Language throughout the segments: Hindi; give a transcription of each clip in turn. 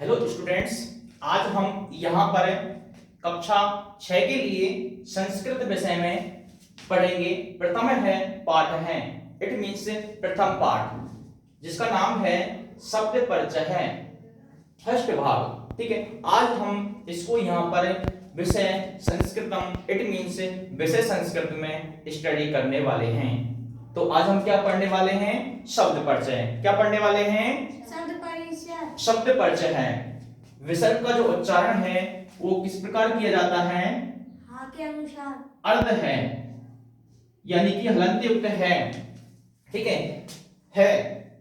हेलो स्टूडेंट्स, आज हम यहाँ पर कक्षा 6 के लिए संस्कृत विषय में पढ़ेंगे। प्रथम है पाठ है, इट मीन्स प्रथम पाठ, जिसका नाम है शब्द परिचय है, फर्स्ट भाग। ठीक है, आज हम इसको यहाँ पर विषय संस्कृतम इट मीन्स विषय संस्कृत में स्टडी करने वाले हैं। तो आज हम क्या पढ़ने वाले हैं? शब्द परिचय। क्या पढ़ने वाले हैं? शब्द परिचय है। विसर्ग का जो उच्चारण है वो किस प्रकार किया जाता है? हाँ के अनुसार। अर्ध है, यानी कि हलंत युक्त है। ठीक है,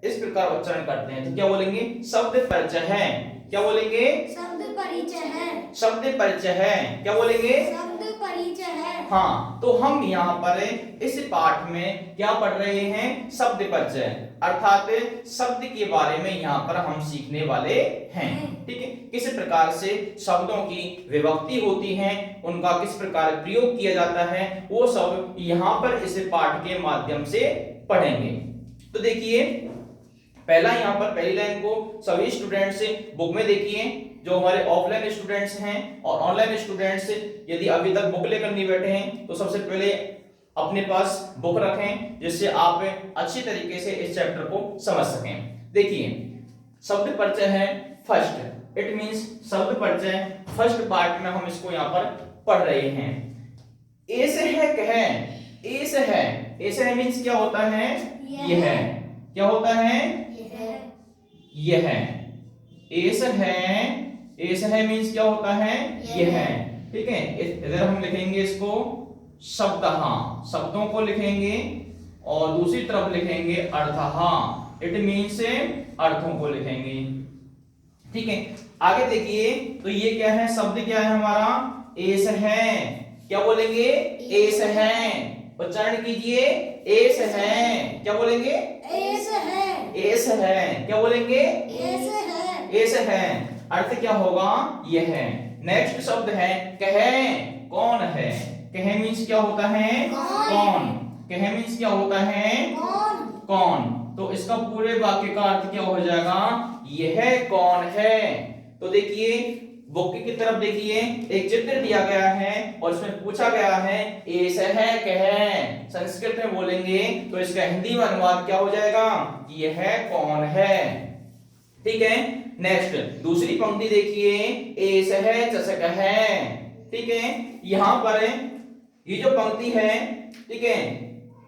इस प्रकार उच्चारण करते हैं। तो क्या बोलेंगे? शब्द परिचय है। क्या बोलेंगे? शब्द परिचय है। शब्द परिचय है। क्या बोलेंगे? शब्द परिचय है। हाँ, तो हम यहाँ पर इस पाठ में क्या पढ़ रहे हैं? शब्द परिचय, अर्थात शब्द के बारे में यहाँ पर हम सीखने वाले हैं। ठीक है, किस प्रकार से शब्दों की विभक्ति होती है, उनका किस प्रकार प्रयोग किया जाता है, वो सब यहाँ पर इस पाठ के माध्यम से पढ़ेंगे। तो देखिए, पहला यहाँ पर पहली लाइन को सभी स्टूडेंट्स बुक में देखिए, जो हमारे ऑफलाइन स्टूडेंट्स हैं और ऑनलाइन स्टूडेंट्स यदि अभी तक बुक लेकर नहीं बैठे हैं तो सबसे पहले अपने पास बुक रखें, जिससे आप अच्छी तरीके से इस चैप्टर को समझ सकें। देखिए, शब्द परिचय है फर्स्ट, इट मींस शब्द परिचय फर्स्ट पार्ट में हम इसको यहाँ पर पढ़ रहे हैं। ऐसे है कह, ऐसे है, ऐसे है मींस क्या होता है? यह है। क्या होता है? यह है। ऐसे है, ऐसे है मींस क्या होता है? यह है। ठीक है, इधर हम लिखेंगे इसको शब्दः, शब्दों को लिखेंगे, और दूसरी तरफ लिखेंगे अर्थः, इट मींस अर्थों को लिखेंगे। ठीक है, आगे देखिए, तो ये क्या है? शब्द क्या है हमारा? एस है। क्या बोलेंगे? एस है। उच्चारण कीजिए, एस है। क्या बोलेंगे? एस है। एस है। क्या बोलेंगे? एस है। एस है। अर्थ क्या होगा? यह है। नेक्स्ट शब्द है कह, कौन है? कह मीन्स क्या होता है? कौन। कह मीन्स क्या होता है? कौन। तो इसका पूरे वाक्य का अर्थ क्या हो जाएगा? यह कौन है। तो देखिए, बुक की तरफ देखिए, एक चित्र दिया गया है और इसमें पूछा गया है ऐसा है कह, संस्कृत में बोलेंगे तो इसका हिंदी में अनुवाद क्या हो जाएगा? यह कौन है। ठीक है, नेक्स्ट दूसरी पंक्ति देखिए, एस है चषक है। ठीक है, यहां पर ये जो पंक्ति है, ठीक है,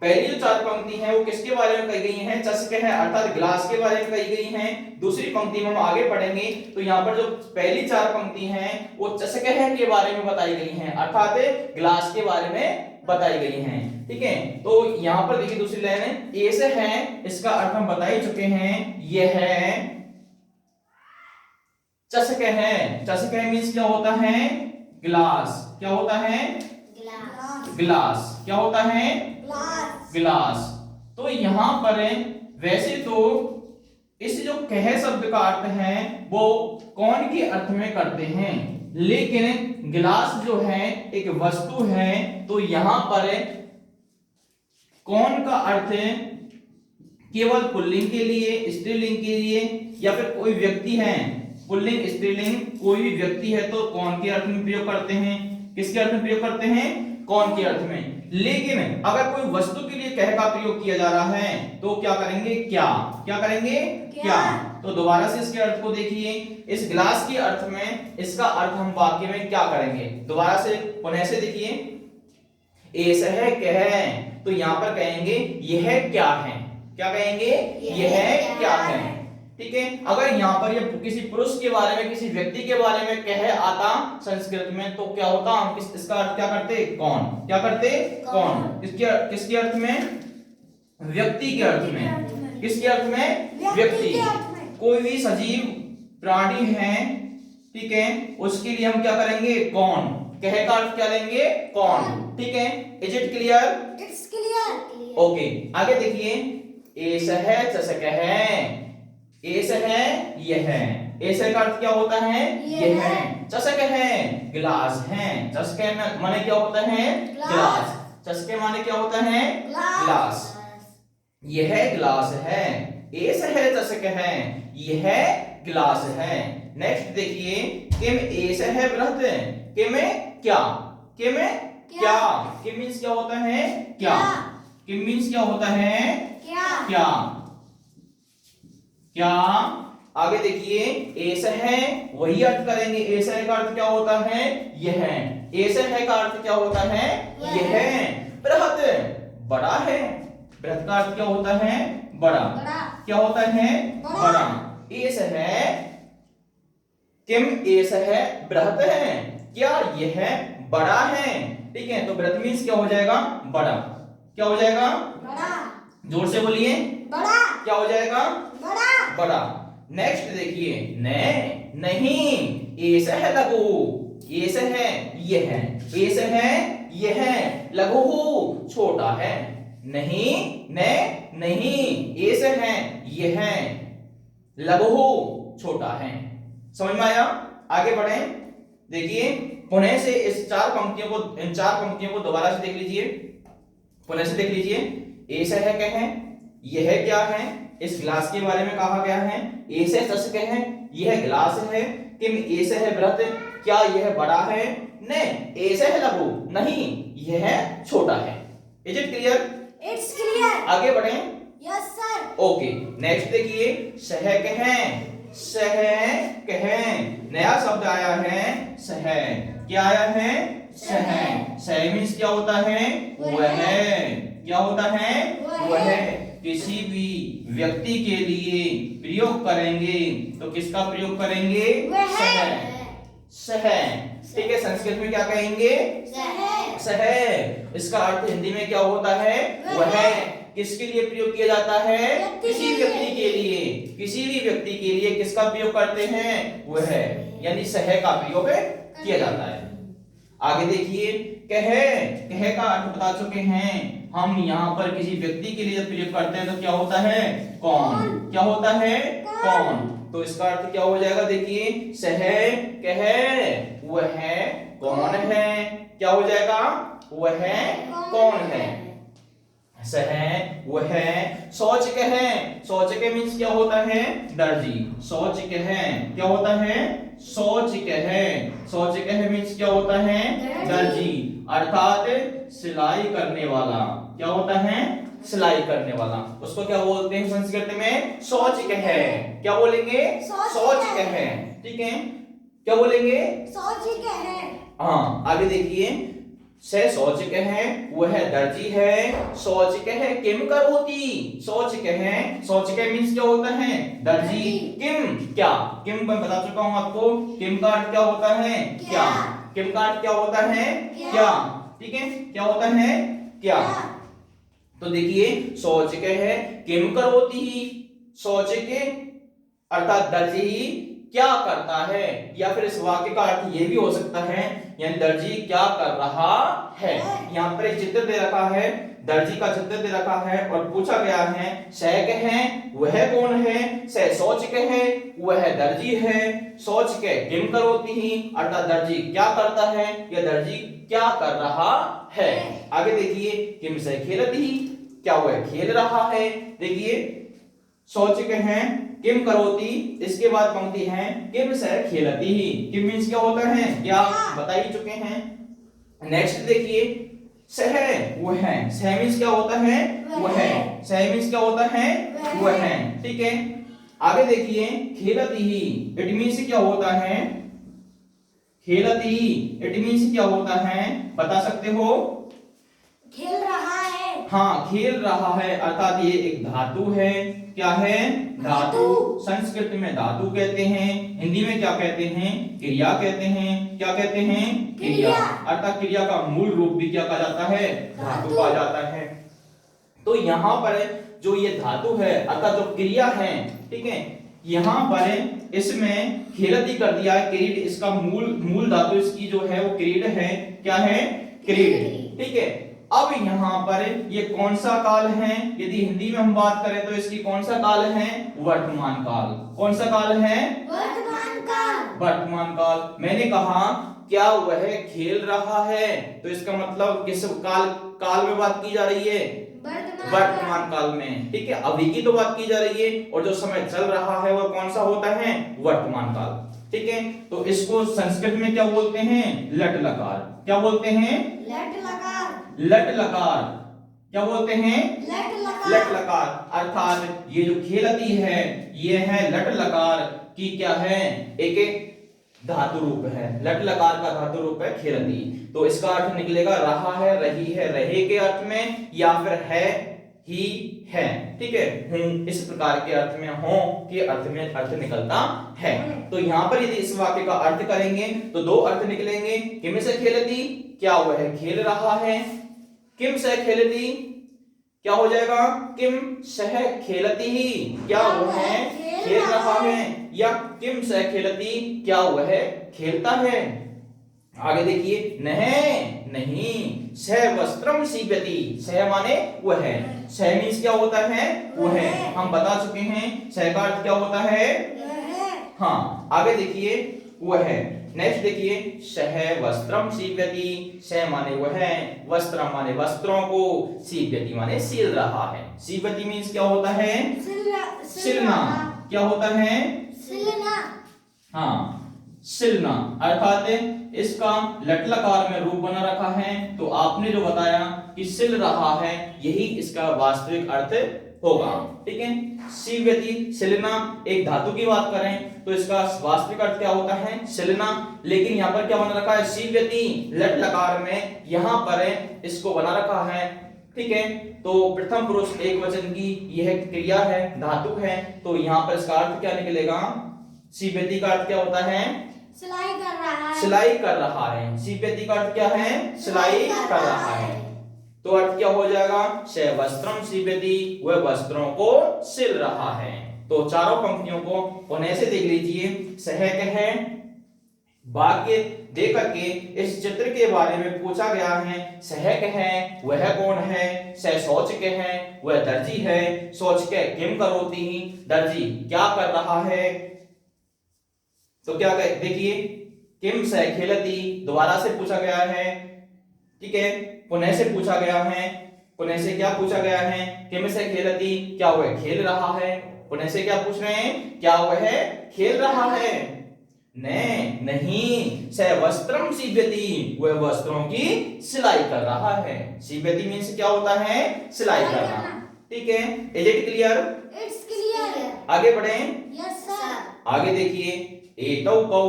पहली जो चार पंक्ति है वो किसके बारे में कही गई है? चषक है अर्थात ग्लास के बारे में कही गई है। दूसरी पंक्ति में हम आगे पढ़ेंगे तो यहाँ पर जो पहली चार पंक्ति हैं वो चषक है के बारे में बताई गई हैं, अर्थात ग्लास के बारे में बताई गई हैं। ठीक है, तो यहाँ पर देखिए दूसरी लाइन, ऐसे है, इसका अर्थ हम बता ही चुके हैं, यह है चषक है। चषक है मींस क्या होता है? ग्लास। क्या होता है? ग्लास। क्या होता है? ग्लास। तो यहां पर वैसे तो इस जो कह शब्द का अर्थ है वो कौन के अर्थ में करते हैं, लेकिन गिलास जो है एक वस्तु है, तो यहां पर कौन का अर्थ केवल पुल्लिंग के लिए, स्त्रीलिंग के लिए, या फिर कोई व्यक्ति है, पुल्लिंग स्त्रीलिंग कोई भी व्यक्ति है तो कौन के अर्थ में प्रयोग करते हैं? किसके अर्थ में प्रयोग करते हैं? कौन के अर्थ में। लेकिन अगर कोई वस्तु के लिए कह का प्रयोग किया जा रहा है तो क्या करेंगे? क्या। क्या करेंगे? क्या। तो दोबारा से इसके अर्थ को देखिए, इस गिलास के अर्थ में इसका अर्थ हम वाक्य में क्या करेंगे? दोबारा से पुनः से देखिए, ऐसा है कह, तो यहां पर कहेंगे यह क्या है। क्या कहेंगे? यह क्या है। ठीक है, अगर यहाँ पर ये किसी पुरुष के बारे में, किसी व्यक्ति के बारे में कह आता संस्कृत में तो क्या होता? हम इसका अर्थ क्या करते? कौन। क्या करते? कौन। किसके अर्थ में? व्यक्ति के अर्थ में। किसके अर्थ में? व्यक्ति। कोई भी सजीव प्राणी है, ठीक है, उसके लिए हम क्या करेंगे? कौन। कह का अर्थ क्या लेंगे? कौन। ठीक है, is it clear? It's clear. Okay, आगे देखिए, ऐसा है चषक है, ऐसा है यह है। ऐसे का अर्थ क्या होता है? यह है। चषक है गिलास है। चषक माने क्या होता है? ग्लास। चषक माने क्या होता है? ग्लास। यह ग्लास है। एस है चषक है, यह गिलास है। नेक्स्ट देखिए, किम एस है बृहत, किम क्या, किम क्या, किम मींस क्या होता है क्या, किम मींस क्या होता है क्या, क्या। आगे देखिए, एस है वही अर्थ करेंगे, एस है का अर्थ क्या होता है यह, एस है का अर्थ क्या होता है यह। बृहत बड़ा है, बृहत का अर्थ क्या होता है बड़ा, क्या होता है बड़ा। एस है, किम एस है बृहत है, क्या यह बड़ा है। ठीक है, तो बृहत मींस क्या हो जाएगा बड़ा, क्या हो जाएगा जोर से बोलिए, क्या हो जाएगा बड़ा। नेक्स्ट देखिए, ने नहीं, एस है लघु, एस है यह, एस है यह, लघु छोटा है। नहीं ने नहीं, एस है यह, लघु छोटा है। समझ में आया? आगे बढ़े। देखिए पुनः से इस चार पंक्तियों को, इन चार पंक्तियों को दोबारा से देख लीजिए, पुनः से देख लीजिए। एस है क्या है, यह क्या है, इस गिलास के बारे में कहा गया है। एस है चषक है, यह गिलास है। किम एस है बृहत, क्या यह बड़ा है। ने एस है लघु, नहीं यह छोटा है। Is it clear? It's clear. आगे बढ़े। Yes sir. ओके, नेक्स्ट देखिए, सह कहें, सह कहें, नया शब्द आया है सह, क्या आया है सह। सह मींस क्या होता है वह, क्या होता है वह। किसी भी व्यक्ति के लिए प्रयोग करेंगे तो किसका प्रयोग करेंगे सह, सह। ठीक है, संस्कृत में क्या कहेंगे सह। इसका अर्थ हिंदी में क्या होता है वह। किसके लिए प्रयोग किया जाता है किसी व्यक्ति के लिए, किसी भी व्यक्ति के लिए किसका प्रयोग करते हैं वह, यानी सह का प्रयोग किया जाता है। आगे देखिए, कह, कह का अर्थ बता चुके हैं हम। यहाँ पर किसी व्यक्ति के लिए जब प्रयोग करते हैं तो क्या होता है कौन, क्या होता है कौन। तो इसका अर्थ क्या हो जाएगा, देखिए सह कह वह कौन है, क्या हो जाएगा वह कौन है। सह वह। शौच कह, शौच के मींस क्या होता है दर्जी। शौच कह क्या होता है शौच कह, शौच कह मींस क्या होता है दर्जी, अर्थात सिलाई करने वाला। क्या होता है सिलाई करने वाला, उसको क्या बोलते हैं संस्कृत में शौच कह। क्या बोलेंगे शौच कह। ठीक है, क्या बोलेंगे शौच कह। हाँ, आगे देखिए, से शौच कह वह दर्जी है। शौच कह किम करोति, शौच कह, शौच कह मींस क्या होता है दर्जी। किम क्या, किम मैं बता चुका हूं आपको, किम का अर्थ क्या होता है क्या, किम का अर्थ क्या होता है क्या। ठीक है, क्या होता है क्या। तो देखिए, शौच कह किम करोति, शौच के अर्थात दर्जी ही क्या करता है, या फिर इस वाक्य का अर्थ ये भी हो सकता है यानी दर्जी क्या कर रहा है। यहाँ पर एक चित्र दे रखा है, दर्जी का चित्र दे रखा है और पूछा गया है सह कहे वह कौन है, सह शौच कहे वह दर्जी है, शौच के किम करोति ही अर्थात दर्जी क्या करता है या दर्जी क्या कर रहा है। आगे देखिए, किम से खेलती ही, क्या वह खेल रहा है। देखिए, शौच कहे किम करोति, इसके बाद पंक्ति है किम से खेलती ही। किम मींस क्या होता है क्या बता ही चुके हैं। नेक्स्ट देखिए, सह वह, सह मींस क्या होता है वह, सह मींस क्या होता है वह। ठीक है, आगे देखिए, खेलती ही, इट मींस क्या होता है खेलती ही, इट मींस क्या होता है बता सकते हो। खेल रहा है। हाँ, खेल रहा है अर्थात ये एक धातु है। क्या है धातु। संस्कृत में धातु कहते हैं, हिंदी में क्या कहते हैं क्रिया कहते हैं। क्या कहते हैं क्रिया, अर्थात क्रिया का मूल रूप भी क्या कहा जाता है धातु कहा जाता है। तो यहाँ पर जो ये धातु है अर्थात जो क्रिया है, ठीक है, यहाँ पर इसमें खेलती कर दिया है क्रीड, इसका मूल धातु इसकी जो है वो क्रीड है। क्या है क्रीड। ठीक है, अब यहाँ पर ये कौन सा काल है, यदि हिंदी में हम बात करें तो इसकी कौन सा काल है वर्तमान काल। कौन सा काल है वर्तमान काल। वर्तमान काल। मैंने कहा क्या वह खेल रहा है, तो इसका मतलब किस काल में बात की जा रही है वर्तमान काल में। ठीक है, अभी की तो बात की जा रही है और जो समय चल रहा है वो कौन सा होता है? वर्तमान काल। ठीक है, तो इसको संस्कृत में क्या बोलते हैं? लट लकार। क्या बोलते हैं? लट लकार। लट लकार। क्या बोलते हैं? लट लकार। लट लकार। अर्थात ये जो खेलती है ये है लट लकार की क्या है? एक धातु रूप है। लट लकार का धातु रूप है खेलती। तो इसका अर्थ निकलेगा रहा है, रही है, रहे के अर्थ में, या फिर है, ही है। ठीक है, हूं इस प्रकार के अर्थ में, हो के अर्थ में अर्थ निकलता है। तो यहाँ पर यदि इस वाक्य का अर्थ करेंगे तो दो अर्थ निकलेंगे। किम से खेलती, क्या वह खेल रहा है? किम से खेलती क्या हो जाएगा? किम सह खेलती ही, क्या वह खेल रहा है? या किम सह खेलती, क्या वह खेलता है? आगे देखिए, नहीं, सह वस्त्रम सीवती। सह माने वह। सह मीन्स क्या होता है? वह। हम बता चुके हैं सह का अर्थ क्या होता है? हाँ, आगे देखिए, वह। नेक्स्ट देखिए, सह वस्त्रम सीवती। सह माने वह, वस्त्रम माने वस्त्रों को, सीवती माने सिल रहा है। सीवती मीन्स क्या होता है? सिलना। क्या होता है? सिलना। हाँ, सिलना। अर्थात इसका लट लकार में रूप बना रखा है। तो आपने जो बताया कि सिल रहा है, यही इसका वास्तविक अर्थ होगा। ठीक है, सीवती सिलना। एक धातु की बात करें तो इसका वास्तविक अर्थ क्या होता है? सिलना। लेकिन यहाँ पर क्या बना रखा है? सीवती लट लकार में यहाँ पर इसको बना रखा है। ठीक है, तो प्रथम पुरुष एक वचन की यह क्रिया है, धातु है। तो यहाँ पर इसका अर्थ क्या निकलेगा? सीवती का अर्थ क्या होता है? सिलाई कर रहा है। सिलाई कर रहा है। सीवती का अर्थ क्या है? सिलाई कर रहा है। तो अर्थ क्या हो जाएगा? सह वस्त्रम सीवती, वह वस्त्रों को सिल रहा है। तो चारों पंक्तियों को पुनः से देख लीजिए। सहक है, वाक्य दे करके इस चित्र के बारे में पूछा गया है। सहक है, वह कौन है? सह शौच के है, वह दर्जी है। शौच के किम करोति, दर्जी क्या कर रहा है? तो क्या देखिए, किम सह खेलती दोबारा से पूछा गया है। ठीक है, पुनः से पूछा गया है। पुनः से क्या पूछा गया है? किम से खेलती, क्या वह खेल रहा है? पुनः से क्या पूछ रहे हैं? क्या वह खेल रहा है? नहीं, सह वस्त्रम सीवती, वह वस्त्रों की सिलाई कर रहा है। सीवती मीन्स क्या होता है? सिलाई करना। ठीक है, is it clear? It's clear. आगे बढ़े। Yes sir. आगे देखिए, एतौ कौ,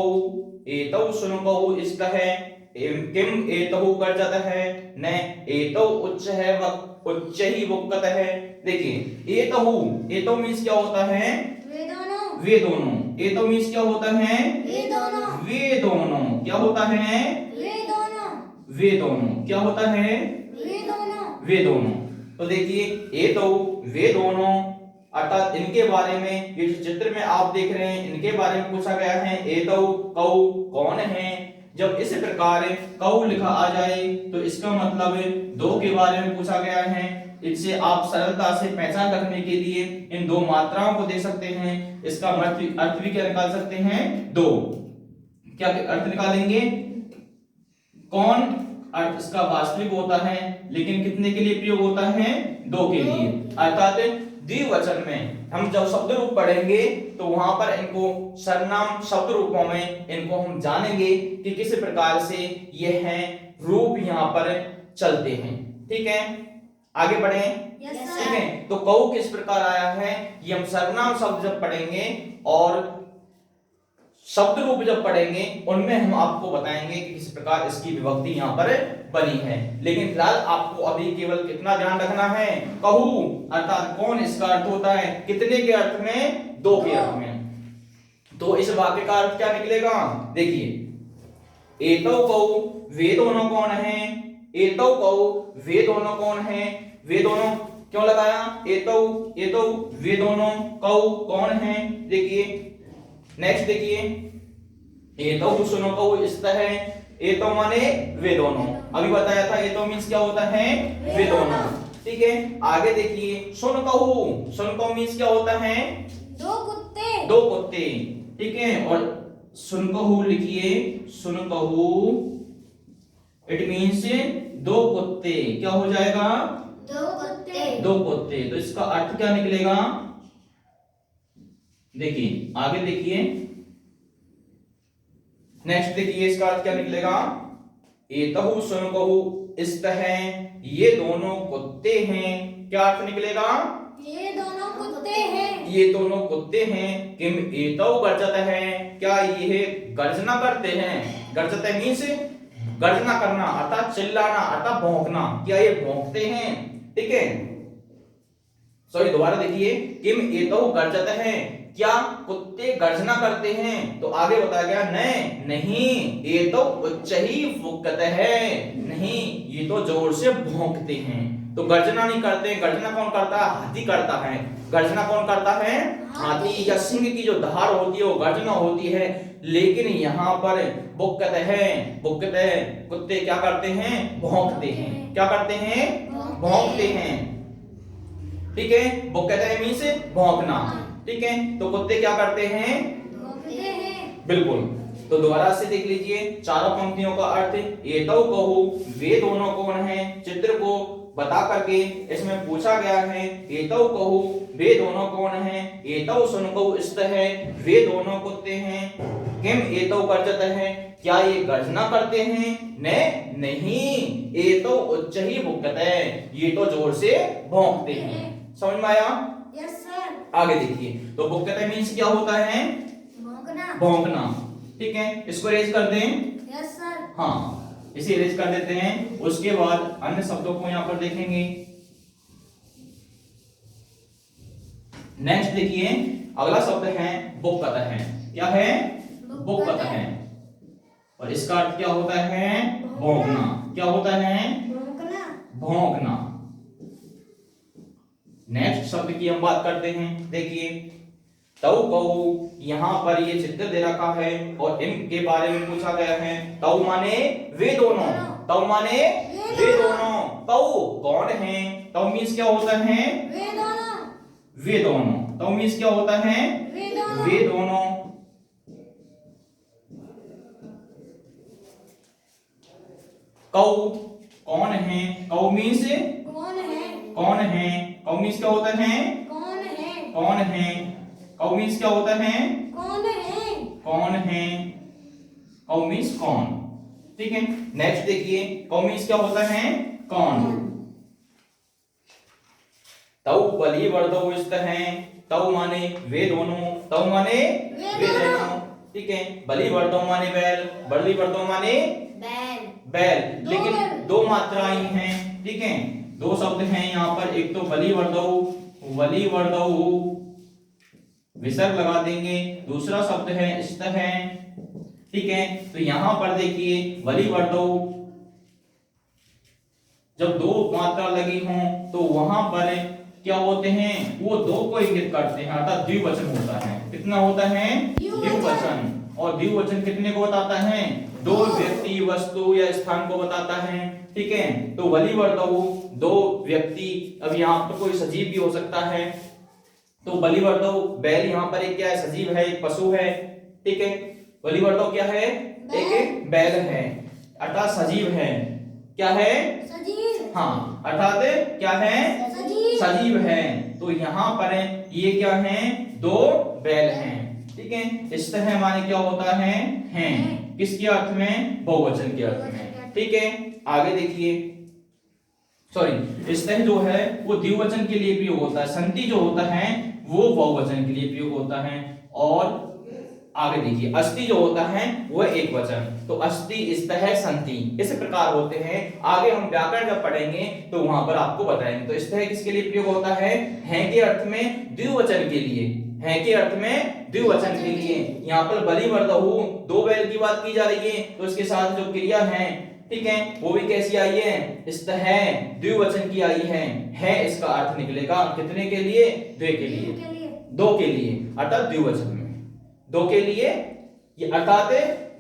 एतौ सुन कौ इसका है। किम एतौ कर जाता है, न एतौ उच्च है, उच्च ही वक्त है। देखिए, एतौ, एतौ मीन्स क्या होता है? वे दोनों। वे दोनों। एतौ मीन्स क्या होता है? वे दोनों। वे दोनों। क्या होता है? वे दोनों। वे दोनों। क्या होता है? वे दोनों। वे दोनों। तो देखिए, एतौ वे दोनों, अर्थात इनके बारे में, ये चित्र में आप देख रहे हैं, इनके बारे में पूछा गया है। एतौ कौ कौन है? जब इस प्रकार कौ लिखा आ जाए तो इसका मतलब दो के बारे में पूछा गया है। इससे आप सरलता से पहचान रखने के लिए इन दो मात्राओं को दे सकते हैं। इसका अर्थ भी क्या निकाल सकते हैं? दो। क्या अर्थ निकालेंगे? कौन अर्थ इसका वास्तविक होता है, लेकिन कितने के लिए प्रयोग होता है? दो के लिए। अर्थात द्विवचन में हम जब शब्द रूप पढ़ेंगे तो वहां पर इनको सर्वनाम शब्द रूपों में इनको हम जानेंगे कि किस प्रकार से ये हैं रूप यहाँ पर चलते हैं। ठीक है, आगे बढ़े। ठीक है, तो कौ किस प्रकार आया है ये हम सर्वनाम शब्द जब पढ़ेंगे और शब्द रूप जब पढ़ेंगे उनमें हम आपको बताएंगे कि किस प्रकार इसकी विभक्ति यहाँ पर बनी है। लेकिन फिलहाल आपको अभी केवल कितना ध्यान रखना है? कहू अर्थात कौन इसका अर्थ होता है? कितने के अर्थ में? दो के अर्थ में। तो इस वाक्य का अर्थ क्या निकलेगा? देखिए, एतौ कौ वे दोनों कौन है? एतौ कौ वे दोनों कौन है? वे दोनों क्यों लगाया? एतौ एतौ वे दोनों, कौ कौन है? देखिए, नेक्स्ट देखिए, एतौ सुनो कौ इस तरह। एतौ माने वे दोनों, अभी बताया था। एतौ मीन्स क्या होता है? वे दोनों। ठीक है, आगे देखिए, सुन कहू, सुन कहू मीन्स क्या होता है? दो कुत्ते। दो कुत्ते। ठीक है, और सुन कहू लिखिए, सुन कहू इट मीन्स दो कुत्ते। क्या हो जाएगा? दो कुत्ते। दो कुत्ते। तो इसका अर्थ क्या निकलेगा, देखिए आगे देखिए, नेक्स्ट देखिए इसका अर्थ क्या निकलेगा, एतहु शुनकहु स्तः, ये दोनों कुत्ते हैं। क्या अर्थ निकलेगा, ये दोनों कुत्ते हैं। ये दोनों कुत्ते हैं। किम एतौ गर्जत है, क्या ये गर्जना करते हैं। गर्जत मीन्स गर्जना करना अर्थात चिल्लाना अर्थात भौंकना, क्या ये भौंकते हैं। ठीक है, सॉरी दोबारा देखिए, किम एतौ गर्जत है, क्या कुत्ते गर्जना करते हैं। तो आगे बताया गया नहीं, एतौ उच्चैः फुक्कत है, नहीं ये तो जोर से भौंकते हैं। तो गर्जना नहीं करते, गर्जना कौन करता है, हाथी करता है। गर्जना कौन करता है, हाथी या सिंह की जो धार होती है वो गर्जना होती है। लेकिन यहाँ पर बुक्कत है, कुत्ते क्या करते हैं, भौंकते हैं। क्या करते हैं, भौंकते हैं। ठीक है, बुक्कत है मीन्स भौंकना। ठीक है, तो कुत्ते क्या करते हैं, भौंकते हैं। बिल्कुल। तो दोबारा से देख लीजिए चारों पंक्तियों का अर्थ, एतौ कहू वे दोनों कौन हैं, चित्र को बता करके इसमें पूछा गया है। एतौ कहू वे दोनों कौन हैं, एतौ शुनकहु स्तः, वे दोनों कुत्ते हैं। किम एतौ गर्जत है, क्या ये गर्जना करते हैं, नहीं, एतौ उच्चैः भुक्कत, ये तो जोर से भौंकते हैं। समझ में आया, यस सर। आगे देखिए, तो भुक्कत मीन्स क्या होता है, भौंकना। भौंकना। ठीक है, इसको रेज कर दें, यस सर। हाँ इसे रेज कर देते हैं। उसके बाद अन्य शब्दों को यहां पर देखेंगे। नेक्स्ट देखिए, अगला शब्द है बुक्कत है। क्या है, बुक्कत है, और इसका अर्थ क्या होता है, भौंकना। क्या होता है, भौंकना। भौंकना। नेक्स्ट शब्द की हम बात करते हैं। देखिए तौ कहू, यहाँ पर ये चित्र दे रखा है और इनके बारे में पूछा गया है। तौ माने वे दोनों, तौ माने वे दोनों। तौ कौन है, तौ मीन्स क्या होता है, वे दोनों। वे दोनों। तौ मीन्स क्या होता है, वे दोनों। वे दोनों। कौ कौन है, कौ मीन्स कौन है, कौन है। कौ मीन्स क्या होता है, कौन है, कौन है। कौ मीन्स क्या होता है, कौन है, कौन है। कौ मीन्स कौन। ठीक है, नेक्स्ट देखिए, कौ मीन्स क्या होता है, कौन। तौ बलि वर्दौ स्तः, तौ माने वे दोनों, तौ माने वे दोनों। ठीक है, बलि वर्दौ माने बैल, बलि वर्दौ माने बैल। बैल, दो लेकिन बैल। दो मात्राएं हैं। ठीक है, दो शब्द हैं यहाँ पर, एक तो बलि वर्दौ, वलि वर्दौ विसर्ग लगा देंगे, दूसरा शब्द है स्तः। ठीक है, तो यहां पर देखिए वलि वर्दौ, जब दो मात्रा लगी हों तो वहां पर क्या होते हैं, वो दो को इंगित करते हैं, अर्थात द्विवचन होता है। कितना होता है, द्विवचन। और द्विवचन कितने को बताता है, दो व्यक्ति, वस्तु या स्थान को बताता है। ठीक है, तो वलि वर्दौ दो व्यक्ति, अब यहाँ पर कोई सजीव भी हो सकता है। तो बलि वर्दौ बैल यहाँ पर एक क्या है, सजीव है, एक पशु है। ठीक है, बलि वर्दौ क्या है, एक बैल है अर्थात सजीव है। क्या है, सजीव। हाँ अर्थात क्या है, सजीव। सजीव है। तो यहाँ पर ये क्या है, दो बैल हैं। ठीक है, स्तः माने क्या होता है, हैं। किसके अर्थ में, बहुवचन के अर्थ में। ठीक है, आगे देखिए, सॉरी स्तः जो है वो द्विवचन के लिए प्रयोग होता है, संति जो होता है वो बहुवचन के लिए प्रयोग होता है। और आगे देखिए, अस्ति जो होता है वो एक वचन, तो अस्ति, स्तः, संति इस प्रकार होते हैं। आगे हम व्याकरण जब पढ़ेंगे तो वहां पर आपको बताएंगे। तो स्तः किसके लिए प्रयोग होता है के अर्थ में, द्विवचन के लिए, है के अर्थ में द्विवचन के लिए। यहाँ पर बलि वर्दौ दो बैल की बात की जा रही है, तो इसके साथ जो क्रिया है, ठीक है, वो भी कैसी आई है, स्तः द्विवचन की आई है। इसका अर्थ निकलेगा कितने के लिए, द्वे के लिए, दो के लिए, अर्थात द्विवचन में, दो के लिए, ये अर्थात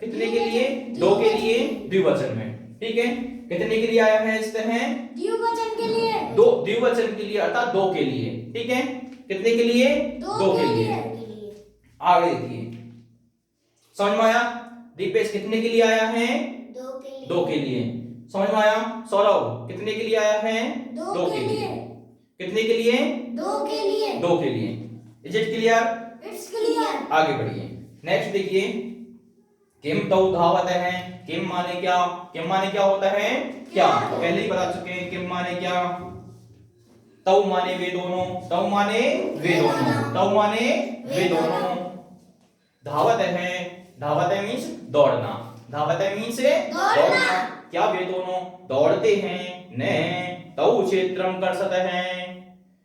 कितने के लिए, दो के लिए द्विवचन में। ठीक है, कितने के लिए आया है स्तः, द्विवचन के लिए, दो, द्विवचन के लिए अर्थात दो के लिए। ठीक है, कितने के लिए, दो के लिए। आगे देखिए, समझ में आया, दीपेश कितने के लिए आया है, दो के लिए। समझ में आया, सौरभ कितने के लिए आया है, दो के लिए। कितने के लिए? 2 के लिए। 2 के लिए। Is it clear? It's clear. आगे बढ़िए। नेक्स्ट देखिए, किम तौ धावत है। किम माने क्या? किम माने क्या होता है? क्या? पहले ही बता चुके हैं किम माने क्या। तौ माने वे दोनों। तौ माने वे दोनों। तौ माने वे दोनों। धावत है। धावत है मींस दौड़ना। धावत है मींस दौड़ना। क्या वे दोनों दौड़ते हैं? ने तौ क्षेत्रम कर्षत है।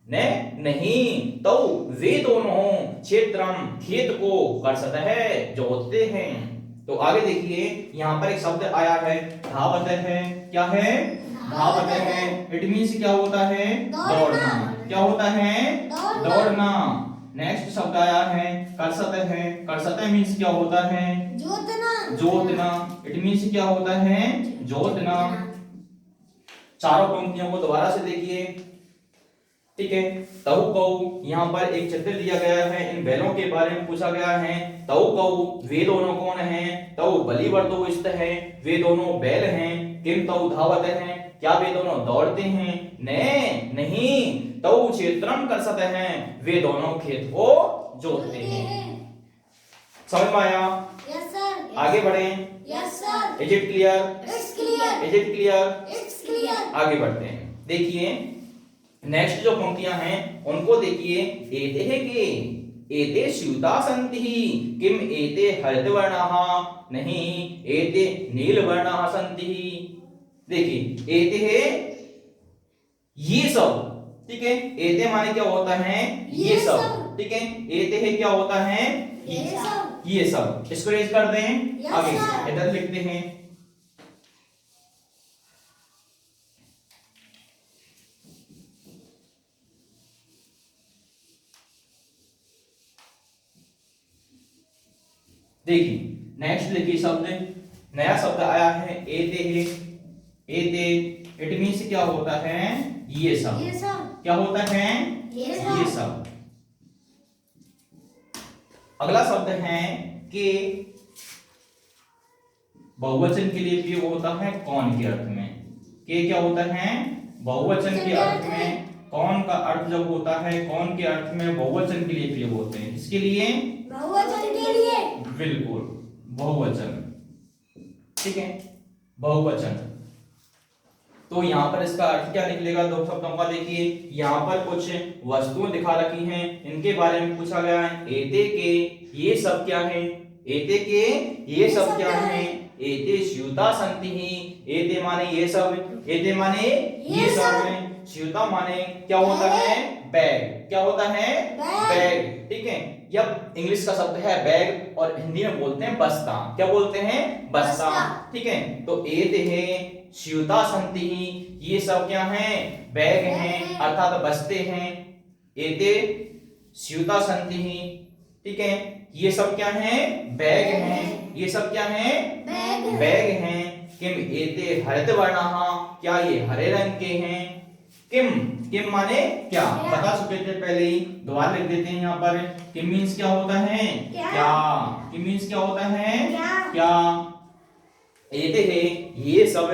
ने नहीं, तौ वे दोनों क्षेत्रम खेत को कर्षत है, जोतते हैं। तो आगे देखिए, यहाँ पर एक शब्द आया है धावत है। क्या है? धावत है। इट मींस क्या होता है? दौड़ना। क्या होता है? दौड़ना। नेक्स्ट शब्द आया है कर्षत है। कर्षत मींस क्या होता है? जोतना। जोतना। इट मींस क्या होता है? जोतना। चारों पंक्तियों को दोबारा से देखिए, ठीक है। तहु कऊ, यहाँ पर एक चित्र दिया गया है, इन बैलों के बारे में पूछा गया है। तहु कऊ, वे दोनों कौन हैं? तहु बलिवर्तो स्थ है, वे दोनों बैल हैं। किम तहु धावत है, क्या वे दोनों दौड़ते हैं? ने नहीं, तहु क्षेत्रम कर्षत है, वे दोनों खेत को जोतते हैं। समझ में आया? Yes sir. आगे बढ़े। Yes sir. Is it clear? It's clear. Is it clear? It's clear. आगे बढ़ते हैं। देखिए, नेक्स्ट जो पंक्तियां हैं उनको देखिए। एते के एते स्यूता सन्ति, किम एते हरितवर्णाः, नहीं एते नीलवर्णाः सन्ति। देखिए, एते है ये सब, ठीक है। एते माने क्या होता है? ये सब, ठीक है। एते है क्या होता है? ये सब। ये सब। इसको रेज कर दें। Yes, आगे sir. इधर लिखते हैं। देखिए, नेक्स्ट देखिए शब्द, नया शब्द आया है एते है। एते इट मींस क्या होता है? ये सब। ये सब। क्या होता है? ये सब। ये सब। अगला शब्द है के, बहुवचन के लिए प्रयोग होता है कौन के अर्थ में। के क्या होता है? बहुवचन के अर्थ में। कौन का अर्थ जब होता है, कौन के अर्थ में बहुवचन के लिए प्रयोग होते हैं। इसके लिए बहुवचन के लिए। बिल्कुल, बहुवचन, ठीक है। बहुवचन। तो यहाँ पर इसका अर्थ क्या निकलेगा? 2 शब्दों का देखिए, यहाँ पर कुछ वस्तुएं दिखा रखी हैं, इनके बारे में पूछा गया है। एते के ये सब क्या है? एते के ये सब क्या है? एते स्यूता सन्ति, एते माने ये सब, एते माने ये सब। स्यूता माने क्या होता है? बैग। क्या होता है? बैग, ठीक है। यह इंग्लिश का शब्द है बैग, और हिंदी में बोलते हैं बस्ता। क्या बोलते हैं? बस्ता, ठीक है। तो एते है स्यूता सन्ति, ये सब क्या हैं? बैग हैं, अर्थात बस्ते हैं। एते स्यूता सन्ति, ठीक है। ये सब क्या हैं? बैग हैं। ये सब क्या हैं? बैग हैं। किम एते हरितवर्णाः, क्या ये हरे रंग के हैं? किम, किम माने क्या, बता चुके थे पहले ही, दोबारा लिख देते हैं यहाँ पर। किम मींस क्या होता है? क्या। किम मींस क्या होता है? क्या। एते है ये सब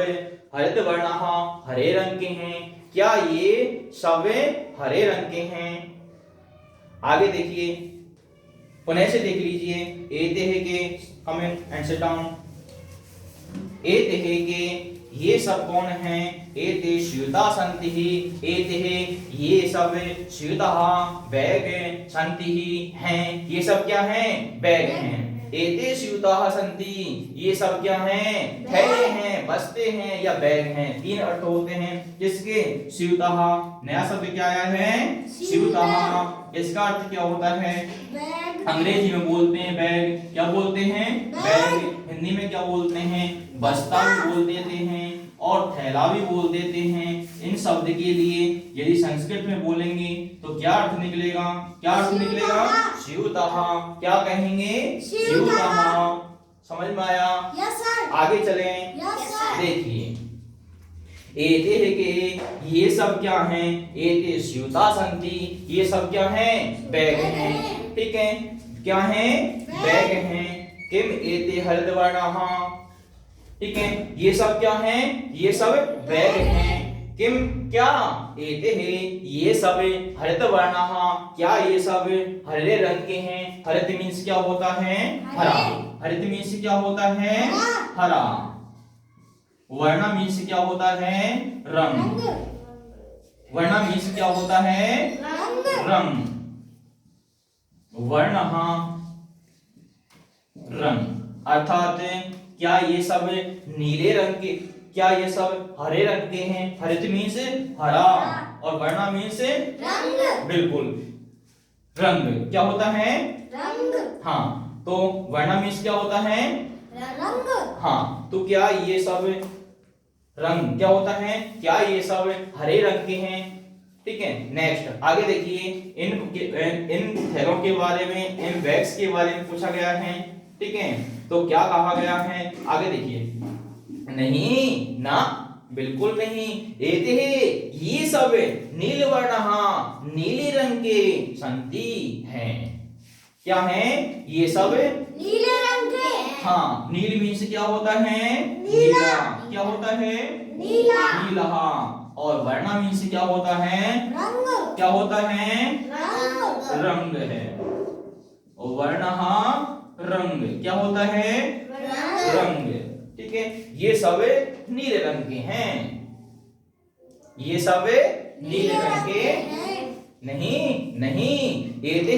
हरितवर्णाः, हरे रंग के हैं, क्या ये सब हरे रंग के हैं। आगे देखिए, पुनः से देख लीजिए। एते है के, कम इन एंड सिट डाउन। एते है के ये सब कौन हैं? एते स्यूता सन्ति, एते है ये सब स्यूतः बैग सन्ति हैं, ये सब क्या हैं? बैग हैं। एते स्यूतः सन्ति, ये सब क्या हैं? थैले हैं, बस्ते हैं या बैग हैं। 3 अर्थ होते हैं जिसके। स्यूतः, नया शब्द क्या आया है? स्यूतः। इसका अर्थ क्या होता है? बैग। अंग्रेजी में बोलते हैं बैग। क्या बोलते हैं? बैग। हिंदी में क्या बोलते हैं? बस्ता भी बोल देते हैं और थैला भी बोल देते हैं। इन शब्द के लिए यदि संस्कृत में बोलेंगे तो क्या अर्थ निकलेगा? क्या अर्थ निकलेगा? स्यूतः। क्या कहेंगे? स्यूतः। समझ में आया? Yes sir. आगे चलें। Yes sir. देखिए, एते है के ये सब क्या हैं? एते स्यूता सन्ति, ये सब क्या हैं? बैग हैं, ठीक है। क्या हैं? बैग हैं। किम एते हरितवर्णाः, ठीक है। ये सब क्या हैं? ये सब बैग हैं। किम क्या एते है ये सब हरित वर्णः क्या ये सब हरे रंग के हैं। हरित मीन्स क्या होता है हरा। हरित मीन्स क्या होता है हरा। वर्ण मीन्स क्या होता है रंग। वर्ण मीन्स क्या होता है रंग। वर्णः रंग अर्थात क्या ये सब नीले रंग के क्या ये सब हरे रंग के हैं। हरित मीन्स हरा और वर्ण मीन्स बिल्कुल रंग क्या होता है हाँ। तो वर्ण मीन्स क्या होता है हाँ। तो क्या ये सब रंग क्या होता है क्या ये सब हरे रंग के हैं। ठीक है नेक्स्ट आगे देखिए इन थैलों के बारे में इन बैग्स के बारे में पूछा गया है। ठीक है तो क्या कहा गया है आगे देखिए। नहीं ना बिल्कुल नहीं। एते ये सब नील वर्ण नीले रंग के संति हैं। क्या है ये सब नीले रंग के हाँ। नील मीन्स क्या होता है नीला। क्या होता है नीला नीला। और वर्ण मीन्स क्या होता है रंग क्या होता है रंग रंग है। और वर्ण रंग क्या होता है रंग। ठीक है ये सब नीले रंग के हैं। ये सब नीले रंग के नहीं नहीं एते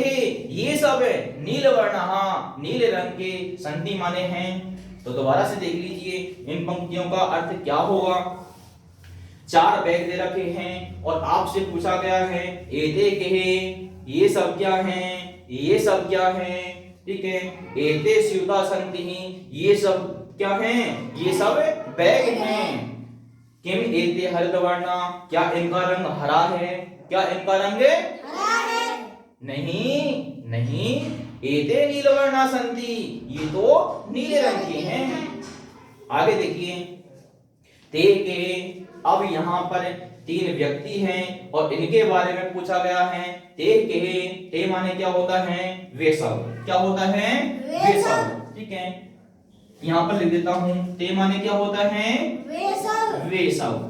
ये सब नील वर्ण नीले रंग के संति माने हैं। तो दोबारा से देख लीजिए इन पंक्तियों का अर्थ क्या होगा। 4 बैग दे रखे हैं और आपसे पूछा गया है एते के ये सब क्या हैं ये सब क्या हैं। ठीक है एते स्यूता संति ये सब क्या हैं ये सब बैग हैं। किम एते हरित वर्ण क्या इनका रंग हरा है क्या इनका रंग हरा है नहीं नहीं एते नील वर्ण संति ये तो नीले रंग के हैं। आगे देखिए ते के अब यहाँ पर 3 व्यक्ति हैं और इनके बारे में पूछा गया है। ते के ते माने क्या होता है वे सब क्या होता है वे सब। ठीक है यहाँ पर लिख देता हूं ते माने क्या होता है वे सब।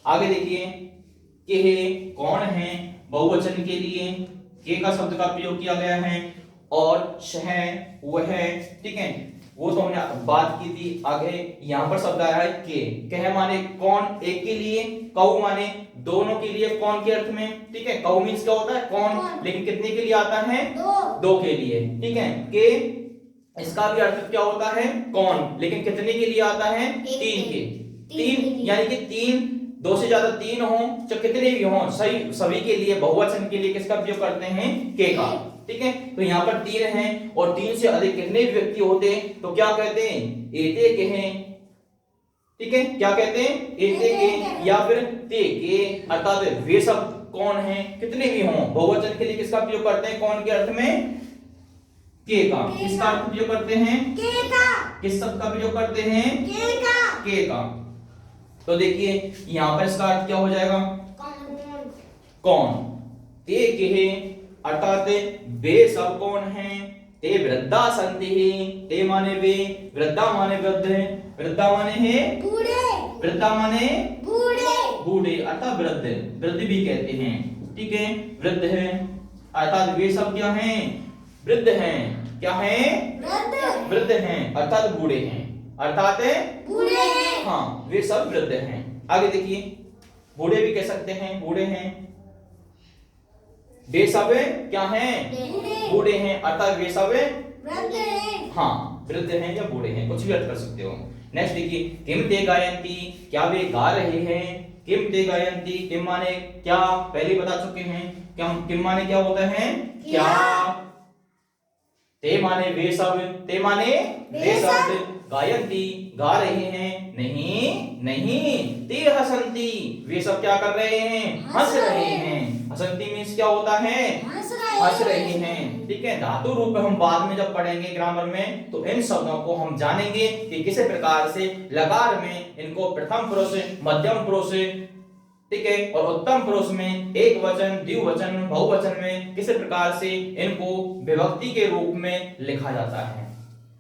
आगे देखिए के कौन है बहुवचन के लिए के का शब्द का प्रयोग किया गया है और शह वह। ठीक है वो तो हमने बात की थी। आगे यहाँ पर शब्द आया है के कह माने कौन एक के लिए कऊ माने दोनों के लिए कौन के अर्थ में। ठीक है कऊ मीन्स क्या होता है कौन लेकिन कितने के लिए आता है दो के लिए। ठीक है के इसका भी अर्थ क्या होता है कौन लेकिन कितने के लिए आता है 3 के। 3 यानी कि 3 2 से ज्यादा 3 हो चाहे कितने भी हो सभी के लिए बहुवचन के लिए किसका प्रयोग करते हैं के का। ठीक है तो यहाँ पर 3 हैं और 3 से अधिक कितने भी व्यक्ति होते हैं तो क्या कहते हैं एते के हैं। ठीक है क्या कहते हैं एते के या फिर ते के अर्थात वे सब कौन हैं कितने भी हों। बहुवचन के लिए किसका प्रयोग करते हैं कौन के अर्थ में के का। किसका अर्थ प्रयोग करते हैं के का। किस शब्द का प्रयोग करते हैं के का। तो देखिए यहाँ पर इसका अर्थ क्या हो जाएगा कौन। ते के अर्थात वे सब कौन हैं। ते वृद्धा संति ते माने वे वृद्धा माने वृद्ध है वृद्धा माने है बूढ़े वृद्धा माने बूढ़े बूढ़े अर्थात वृद्ध वृद्ध भी कहते हैं। ठीक है वृद्ध है अर्थात वे सब क्या हैं वृद्ध हैं। क्या हैं वृद्ध हैं अर्थात बूढ़े हैं अर्थात बूढ़े हैं। हाँ वे सब वृद्ध हैं। आगे देखिए बूढ़े भी कह सकते हैं बूढ़े हैं। वे सब क्या हैं बूढ़े हैं अर्थात वे सब वृद्ध हैं। हाँ वृद्ध हैं या बूढ़े हैं कुछ भी अर्थ कर सकते हो। नेक्स्ट देखिए किम ते गायंती क्या वे गा रहे हैं। किम ते गायंती किम माने क्या पहले बता चुके हैं। क्या किम माने क्या होता है क्या। ते माने वे सब ते माने वे सब गायंती गा रहे हैं नहीं नहीं ते हसंती वे सब क्या कर रहे हैं हंस रहे हैं। हसंती मीन्स क्या होता है हंस रहे हैं। ठीक है धातु रूप हम बाद में जब पढ़ेंगे ग्रामर में तो इन शब्दों को हम जानेंगे कि किस प्रकार से लकार में इनको प्रथम पुरुष मध्यम पुरुष ठीक है और उत्तम पुरुष में एक वचन द्विवचन बहुवचन में किस प्रकार से इनको विभक्ति के रूप में लिखा जाता है।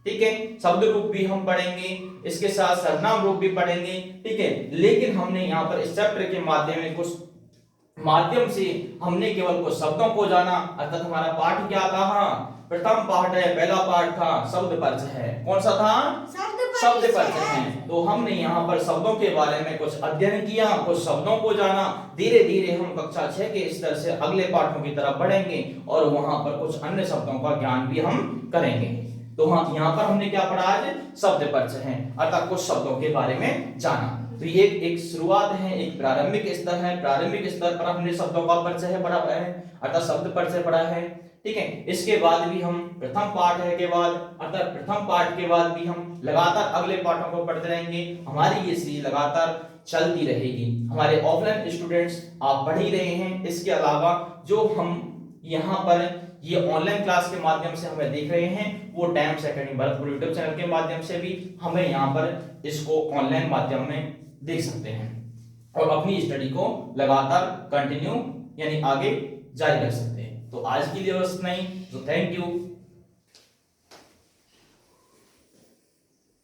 ठीक है, शब्द रूप भी हम पढ़ेंगे, इसके साथ सर्वनाम रूप भी पढ़ेंगे, ठीक है। लेकिन हमने यहाँ पर इस चैप्टर के माध्यम से हमने केवल कुछ शब्दों को जाना, अर्थात हमारा पाठ क्या था, प्रथम पाठ है, पहला पाठ था शब्द परिचय है। कौन सा था? शब्द परिचय है। तो हमने यहाँ पर शब्दों के बारे में कुछ अध्ययन किया, कुछ शब्दों को जाना। धीरे धीरे हम कक्षा 6 के स्तर से अगले पाठों की तरफ बढ़ेंगे और वहां पर कुछ अन्य शब्दों का ज्ञान भी हम करेंगे। तो हाँ, यहाँ पर हमने क्या पढ़ा आज? शब्द परिचय है, अर्थात कुछ शब्दों के बारे में जाना। तो ये एक शुरुआत है, एक प्रारंभिक स्तर है। प्रारंभिक स्तर पर हमने शब्दों का परिचय पढ़ा है, अर्थात शब्द परिचय पढ़ा है, ठीक है। इसके बाद भी हम प्रथम पाठ है के बाद, अर्थात प्रथम पाठ के बाद भी हम लगातार अगले पाठों को पढ़ते रहेंगे। हमारी ये सीरीज लगातार चलती रहेगी। हमारे ऑफलाइन स्टूडेंट्स आप पढ़ ही रहे हैं, इसके अलावा जो हम यहाँ पर ये ऑनलाइन क्लास के माध्यम से हमें देख रहे हैं, वो times academy Bharatpur YouTube channel के माध्यम से भी हमें यहाँ पर इसको ऑनलाइन माध्यम में देख सकते हैं और अपनी स्टडी को लगातार कंटिन्यू यानी आगे जारी रख सकते हैं। तो आज के लिए बस इतना ही। तो थैंक यू।